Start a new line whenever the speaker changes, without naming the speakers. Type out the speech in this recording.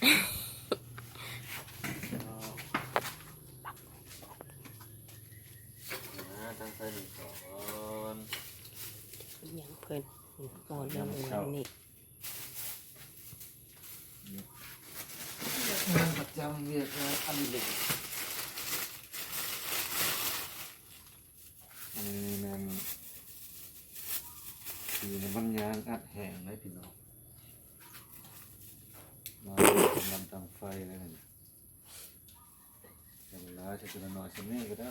ตั้งไฟหนึ่งก่อน
ยังเพิ่นหมอนน้ำมันนี่
ประจำเวียกอันเล็กแมนคือในมันยางอัดแห้งไหมพี่น้องมาทำตั้งไฟเลยนะเวลาจะน้อยสักนิดก็ได้